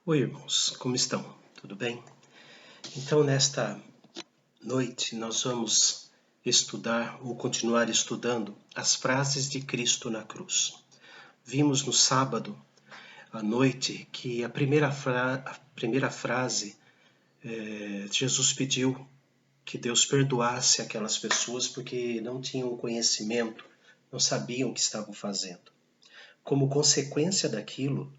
Oi, irmãos, como estão? Tudo bem? Então, nesta noite, nós vamos estudar ou continuar estudando as frases de Cristo na cruz. Vimos no sábado à noite que a primeira frase, Jesus pediu que Deus perdoasse aquelas pessoas porque não tinham conhecimento, não sabiam o que estavam fazendo. Como consequência daquilo,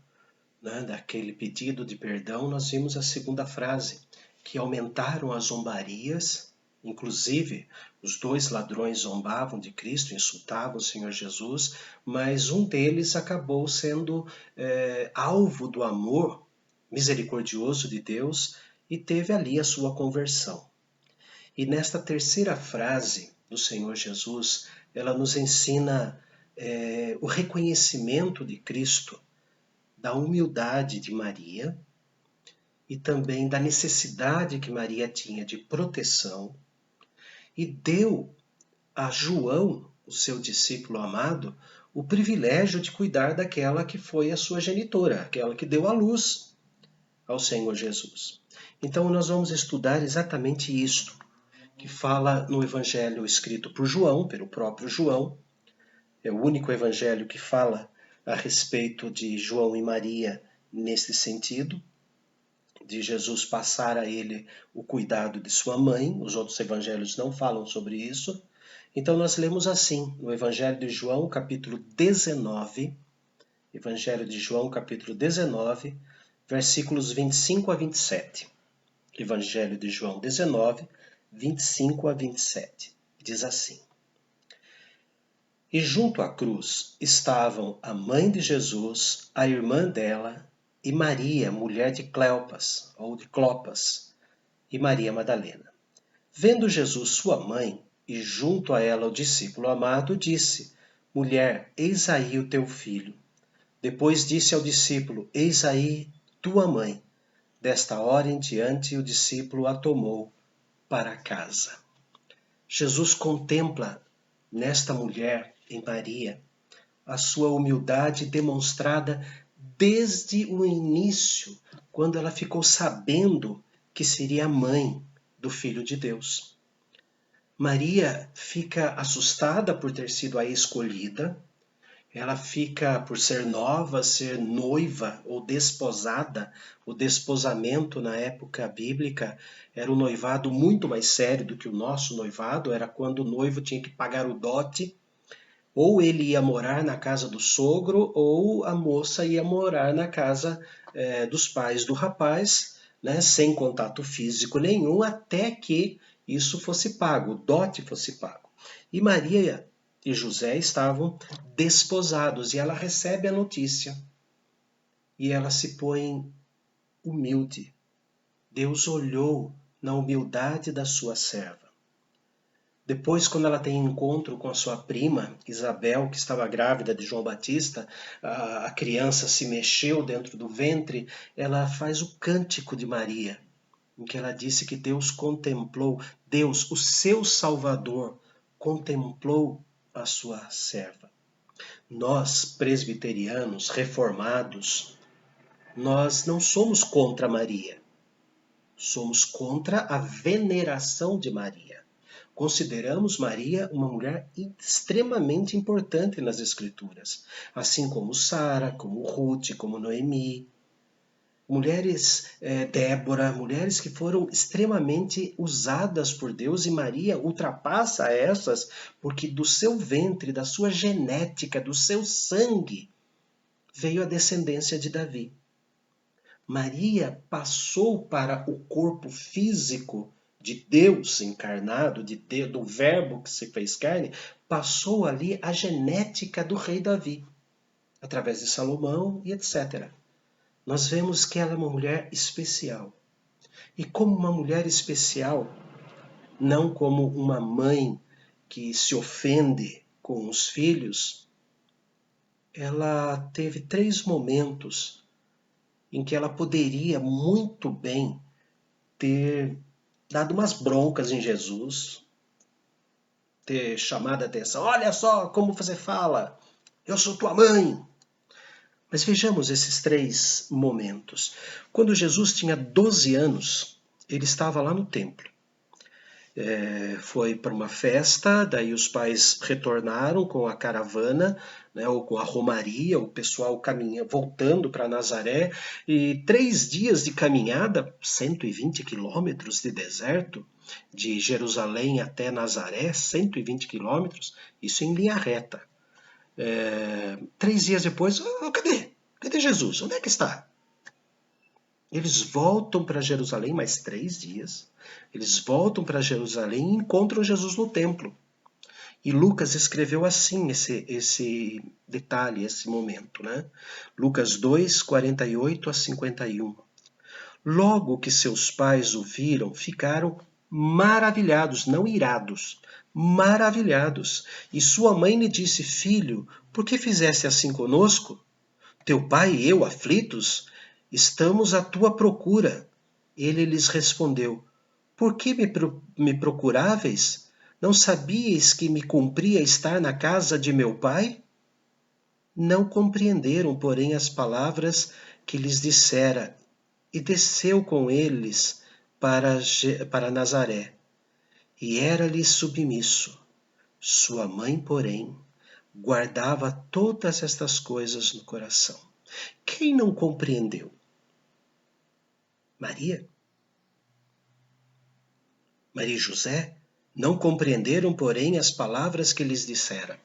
daquele pedido de perdão, nós vimos a segunda frase, que aumentaram as zombarias, inclusive os dois ladrões zombavam de Cristo, insultavam o Senhor Jesus, mas um deles acabou sendo alvo do amor misericordioso de Deus e teve ali a sua conversão. E nesta terceira frase do Senhor Jesus, ela nos ensina o reconhecimento de Cristo, da humildade de Maria e também da necessidade que Maria tinha de proteção, e deu a João, o seu discípulo amado, o privilégio de cuidar daquela que foi a sua genitora, aquela que deu a luz ao Senhor Jesus. Então nós vamos estudar exatamente isto, que fala no evangelho escrito por João, pelo próprio João. É o único evangelho que fala a respeito de João e Maria nesse sentido, de Jesus passar a ele o cuidado de sua mãe. Os outros evangelhos não falam sobre isso. Então nós lemos assim, no Evangelho de João, capítulo 19, Evangelho de João, capítulo 19, versículos 25 a 27. Evangelho de João 19, 25 a 27. Diz assim: E junto à cruz estavam a mãe de Jesus, a irmã dela, e Maria, mulher de Cleopas, ou de Clopas, e Maria Madalena. Vendo Jesus sua mãe, e junto a ela o discípulo amado, disse: Mulher, eis aí o teu filho. Depois disse ao discípulo: Eis aí tua mãe. Desta hora em diante o discípulo a tomou para casa. Jesus contempla nesta mulher, em Maria, a sua humildade demonstrada desde o início, quando ela ficou sabendo que seria a mãe do Filho de Deus. Maria fica assustada por ter sido a escolhida, ela fica por ser nova, ser noiva ou desposada. O desposamento na época bíblica era um noivado muito mais sério do que o nosso noivado, era quando o noivo tinha que pagar o dote. Ou ele ia morar na casa do sogro, ou a moça ia morar na casa dos pais do rapaz, sem contato físico nenhum, até que isso fosse pago, o dote fosse pago. E Maria e José estavam desposados, e ela recebe a notícia. E ela se põe humilde. Deus olhou na humildade da sua serva. Depois, quando ela tem encontro com a sua prima, Isabel, que estava grávida de João Batista, a criança se mexeu dentro do ventre, ela faz o cântico de Maria, em que ela disse que Deus contemplou, Deus, o seu Salvador, contemplou a sua serva. Nós, presbiterianos, reformados, nós não somos contra Maria, somos contra a veneração de Maria. Consideramos Maria uma mulher extremamente importante nas Escrituras, assim como Sara, como Ruth, como Noemi. Mulheres, Débora, mulheres que foram extremamente usadas por Deus, e Maria ultrapassa essas porque do seu ventre, da sua genética, do seu sangue, veio a descendência de Davi. Maria passou para o corpo físico de Deus encarnado, do verbo que se fez carne, passou ali a genética do rei Davi, através de Salomão e etc. Nós vemos que ela é uma mulher especial. E como uma mulher especial, não como uma mãe que se ofende com os filhos, ela teve 3 momentos em que ela poderia muito bem ter dado umas broncas em Jesus, ter chamado a atenção. Olha só como você fala, eu sou tua mãe. Mas vejamos esses 3 momentos. Quando Jesus tinha 12 anos, ele estava lá no templo. Foi para uma festa, daí os pais retornaram com a caravana, né, ou com a romaria, o pessoal voltando para Nazaré, e 3 dias de caminhada, 120 quilômetros de deserto, de Jerusalém até Nazaré, 120 quilômetros, isso em linha reta. 3 dias depois, cadê? Cadê Jesus? Onde é que está? Eles voltam para Jerusalém mais 3 dias. Eles voltam para Jerusalém e encontram Jesus no templo. E Lucas escreveu assim esse detalhe, esse momento, né? Lucas 2, 48 a 51. Logo que seus pais o viram, ficaram maravilhados, não irados, maravilhados. E sua mãe lhe disse: Filho, por que fizeste assim conosco? Teu pai e eu, aflitos, estamos à tua procura. Ele lhes respondeu: Por que me procuráveis? Não sabíeis que me cumpria estar na casa de meu pai? Não compreenderam, porém, as palavras que lhes dissera, e desceu com eles para Nazaré, e era-lhe submisso. Sua mãe, porém, guardava todas estas coisas no coração. Quem não compreendeu? Maria? Maria e José não compreenderam, porém, as palavras que lhes dissera.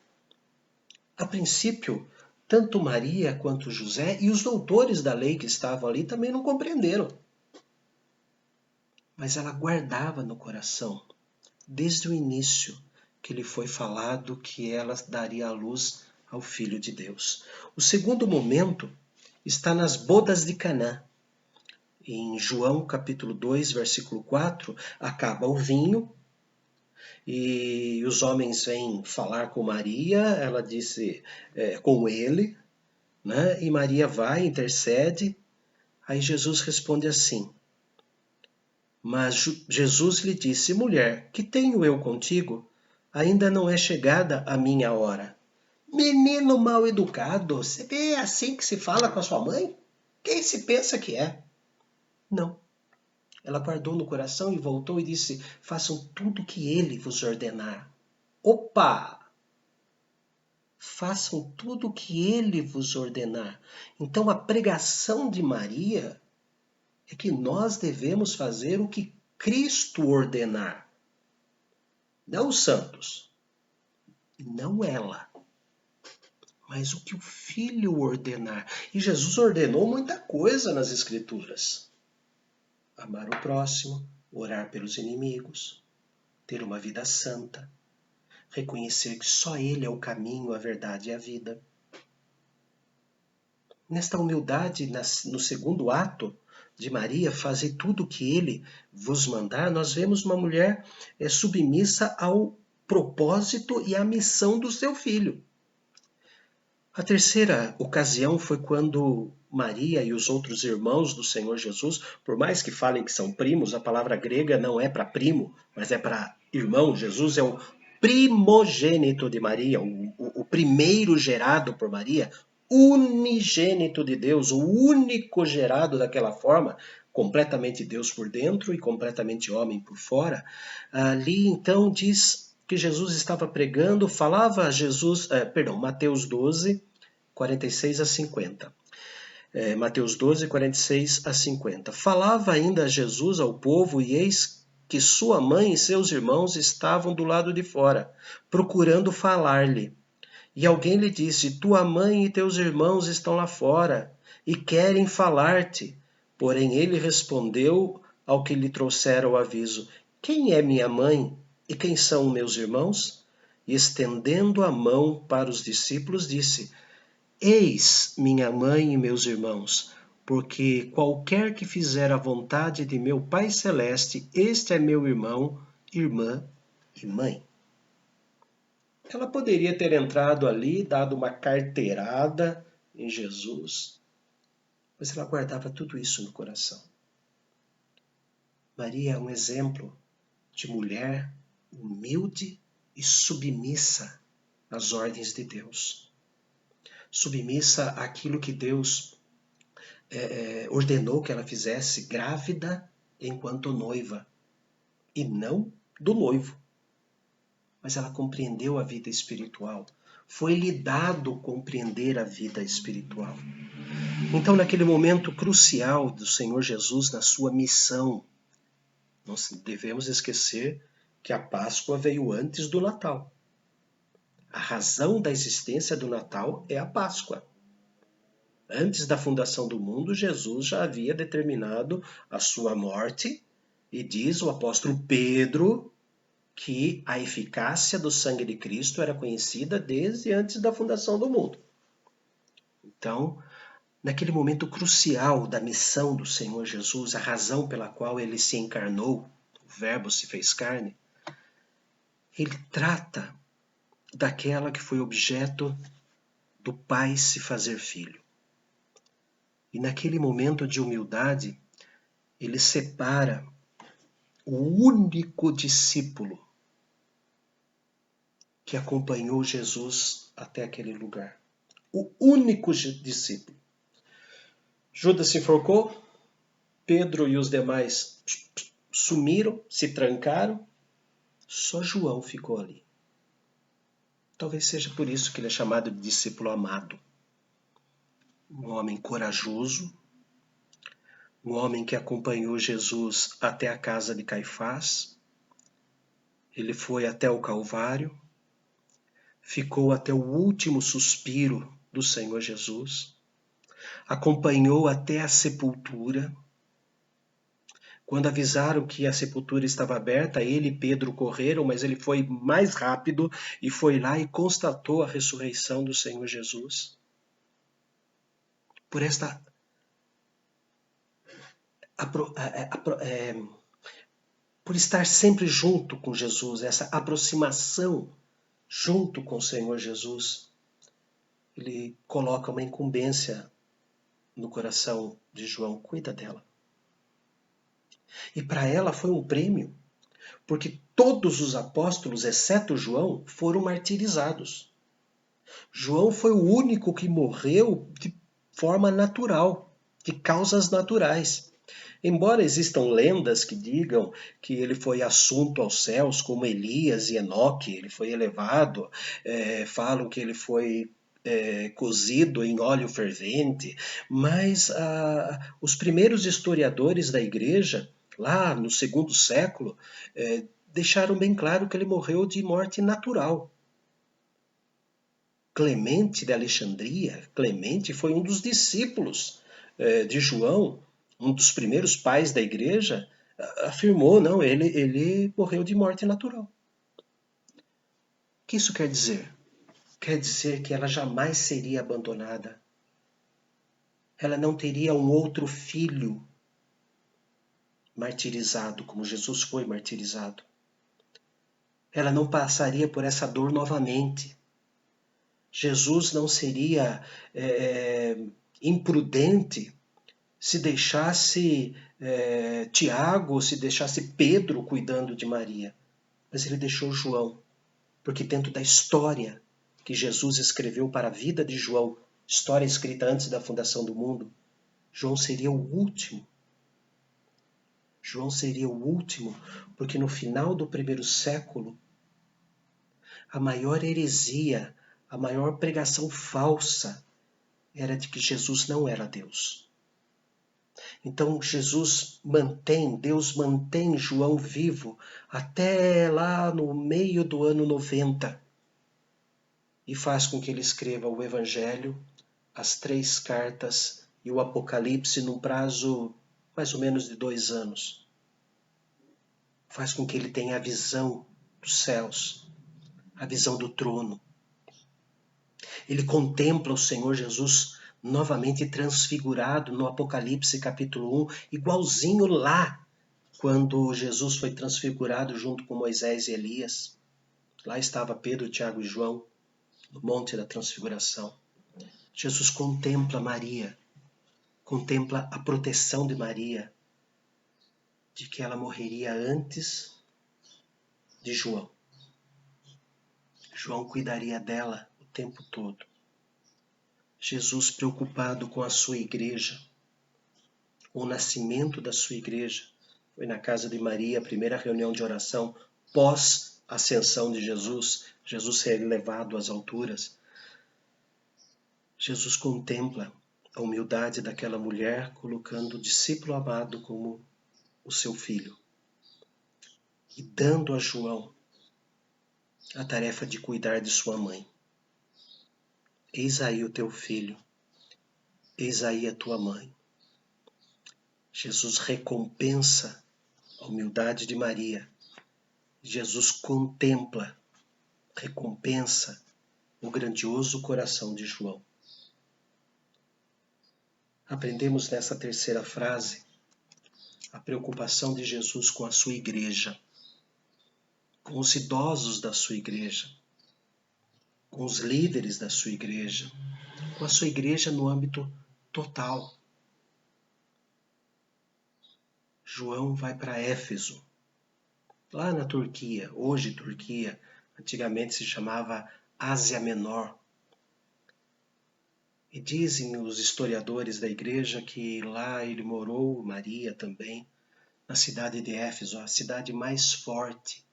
A princípio, tanto Maria quanto José e os doutores da lei que estavam ali também não compreenderam. Mas ela guardava no coração, desde o início, que lhe foi falado que ela daria a luz ao Filho de Deus. O segundo momento está nas bodas de Caná. Em João capítulo 2, versículo 4, acaba o vinho e os homens vêm falar com Maria, ela disse com ele, né? E Maria vai, intercede, aí Jesus responde assim, mas Jesus lhe disse, mulher, que tenho eu contigo? Ainda não é chegada a minha hora. Menino mal educado, você vê assim que se fala com a sua mãe? Quem se pensa que é? Não. Ela guardou no coração e voltou e disse, façam tudo o que ele vos ordenar. Opa! Façam tudo o que ele vos ordenar. Então a pregação de Maria é que nós devemos fazer o que Cristo ordenar. Não os santos, não ela, mas o que o Filho ordenar. E Jesus ordenou muita coisa nas Escrituras. Amar o próximo, orar pelos inimigos, ter uma vida santa, reconhecer que só Ele é o caminho, a verdade e a vida. Nesta humildade, no segundo ato de Maria, fazer tudo o que Ele vos mandar, nós vemos uma mulher submissa ao propósito e à missão do seu filho. A terceira ocasião foi quando Maria e os outros irmãos do Senhor Jesus, por mais que falem que são primos, a palavra grega não é para primo, mas é para irmão. Jesus é o primogênito de Maria, o primeiro gerado por Maria, unigênito de Deus, o único gerado daquela forma, completamente Deus por dentro e completamente homem por fora. Ali então diz que Jesus estava pregando, falava Mateus 12, 46 a 50. Mateus 12, 46 a 50. Falava ainda Jesus ao povo e eis que sua mãe e seus irmãos estavam do lado de fora, procurando falar-lhe. E alguém lhe disse, tua mãe e teus irmãos estão lá fora e querem falar-te. Porém ele respondeu ao que lhe trouxera o aviso, quem é minha mãe e quem são meus irmãos? E estendendo a mão para os discípulos, disse, eis minha mãe e meus irmãos, porque qualquer que fizer a vontade de meu Pai Celeste, este é meu irmão, irmã e mãe. Ela poderia ter entrado ali, dado uma carteirada em Jesus, mas ela guardava tudo isso no coração. Maria é um exemplo de mulher humilde e submissa às ordens de Deus. submissa àquilo que Deus ordenou que ela fizesse, grávida enquanto noiva, e não do noivo. Mas ela compreendeu a vida espiritual. Foi-lhe dado compreender a vida espiritual. Então, naquele momento crucial do Senhor Jesus na sua missão, não devemos esquecer que a Páscoa veio antes do Natal. A razão da existência do Natal é a Páscoa. Antes da fundação do mundo, Jesus já havia determinado a sua morte, e diz o apóstolo Pedro que a eficácia do sangue de Cristo era conhecida desde antes da fundação do mundo. Então, naquele momento crucial da missão do Senhor Jesus, a razão pela qual ele se encarnou, o Verbo se fez carne, ele trata daquela que foi objeto do Pai se fazer filho. E naquele momento de humildade, ele separa o único discípulo que acompanhou Jesus até aquele lugar. O único discípulo. Judas se enforcou, Pedro e os demais sumiram, se trancaram, só João ficou ali. Talvez seja por isso que ele é chamado de discípulo amado. Um homem corajoso, um homem que acompanhou Jesus até a casa de Caifás. Ele foi até o Calvário, ficou até o último suspiro do Senhor Jesus, acompanhou até a sepultura. Quando avisaram que a sepultura estava aberta, ele e Pedro correram, mas ele foi mais rápido e foi lá e constatou a ressurreição do Senhor Jesus. Por estar sempre junto com Jesus, essa aproximação junto com o Senhor Jesus, ele coloca uma incumbência no coração de João: cuida dela. E para ela foi um prêmio, porque todos os apóstolos, exceto João, foram martirizados. João foi o único que morreu de forma natural, de causas naturais. Embora existam lendas que digam que ele foi assunto aos céus, como Elias e Enoque, ele foi elevado, falam que ele foi cozido em óleo fervente, mas os primeiros historiadores da igreja, lá no segundo século, deixaram bem claro que ele morreu de morte natural. Clemente de Alexandria, Clemente foi um dos discípulos de João, um dos primeiros pais da igreja, afirmou, não, ele morreu de morte natural. O que isso quer dizer? Quer dizer que ela jamais seria abandonada. Ela não teria um outro filho martirizado, como Jesus foi martirizado. Ela não passaria por essa dor novamente. Jesus não seria imprudente se deixasse Tiago, se deixasse Pedro cuidando de Maria. Mas ele deixou João, porque dentro da história que Jesus escreveu para a vida de João, história escrita antes da fundação do mundo, João seria o último. João seria o último, porque no final do primeiro século, a maior heresia, a maior pregação falsa era de que Jesus não era Deus. Então Deus mantém João vivo até lá no meio do ano 90 e faz com que ele escreva o Evangelho, as 3 cartas e o Apocalipse num prazo mais ou menos de 2 anos. Faz com que ele tenha a visão dos céus, a visão do trono. Ele contempla o Senhor Jesus novamente transfigurado no Apocalipse capítulo 1, igualzinho lá, quando Jesus foi transfigurado junto com Moisés e Elias. Lá estava Pedro, Tiago e João, no Monte da Transfiguração. Jesus contempla Maria, contempla a proteção de Maria, de que ela morreria antes de João. João cuidaria dela o tempo todo. Jesus preocupado com a sua igreja, o nascimento da sua igreja. Foi na casa de Maria, a primeira reunião de oração pós-ascensão de Jesus, Jesus ser elevado às alturas. Jesus contempla a humildade daquela mulher, colocando o discípulo amado como o seu filho e dando a João a tarefa de cuidar de sua mãe. Eis aí o teu filho, eis aí a tua mãe. Jesus recompensa a humildade de Maria. Jesus contempla, recompensa o grandioso coração de João. Aprendemos nessa terceira frase a preocupação de Jesus com a sua igreja, com os idosos da sua igreja, com os líderes da sua igreja, com a sua igreja no âmbito total. João vai para Éfeso, lá na Turquia, hoje Turquia, antigamente se chamava Ásia Menor. E dizem os historiadores da igreja que lá ele morou, Maria também, na cidade de Éfeso, a cidade mais forte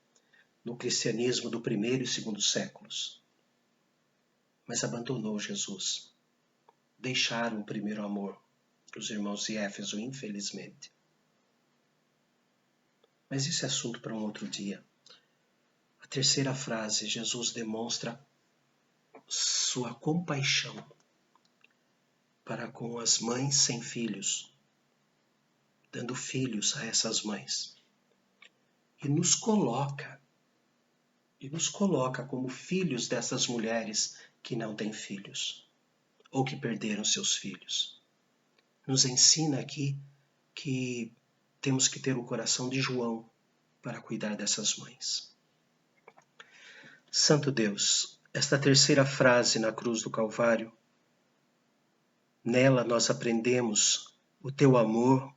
no cristianismo do primeiro e segundo séculos. Mas abandonou Jesus. Deixaram o primeiro amor, os irmãos de Éfeso, infelizmente. Mas isso é assunto para um outro dia. A terceira frase, Jesus demonstra sua compaixão para com as mães sem filhos, dando filhos a essas mães. E nos coloca como filhos dessas mulheres que não têm filhos, ou que perderam seus filhos. Nos ensina aqui que temos que ter o coração de João para cuidar dessas mães. Santo Deus, esta terceira frase na cruz do Calvário, nela nós aprendemos o teu amor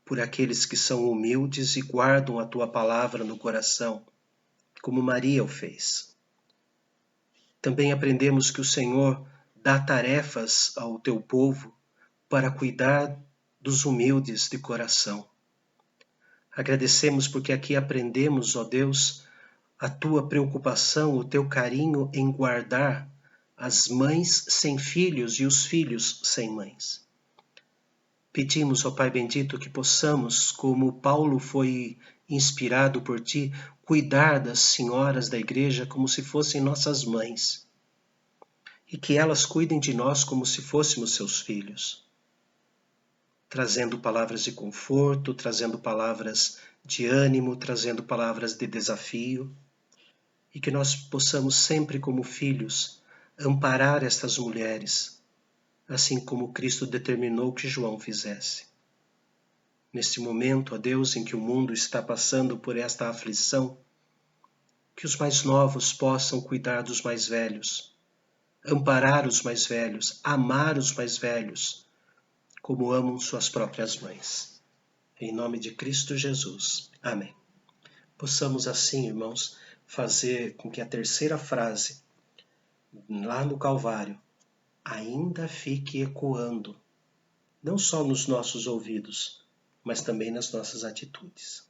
por aqueles que são humildes e guardam a tua palavra no coração, como Maria o fez. Também aprendemos que o Senhor dá tarefas ao teu povo para cuidar dos humildes de coração. Agradecemos porque aqui aprendemos, ó Deus, a tua preocupação, o teu carinho em guardar as mães sem filhos e os filhos sem mães. Pedimos, ó Pai bendito, que possamos, como Paulo foi inspirado por ti, cuidar das senhoras da igreja como se fossem nossas mães, e que elas cuidem de nós como se fôssemos seus filhos, trazendo palavras de conforto, trazendo palavras de ânimo, trazendo palavras de desafio, e que nós possamos sempre, como filhos, amparar estas mulheres, assim como Cristo determinou que João fizesse. Neste momento, ó Deus, em que o mundo está passando por esta aflição, que os mais novos possam cuidar dos mais velhos, amparar os mais velhos, amar os mais velhos, como amam suas próprias mães. Em nome de Cristo Jesus. Amém. Possamos assim, irmãos, fazer com que a terceira frase, lá no Calvário, ainda fique ecoando, não só nos nossos ouvidos, mas também nas nossas atitudes.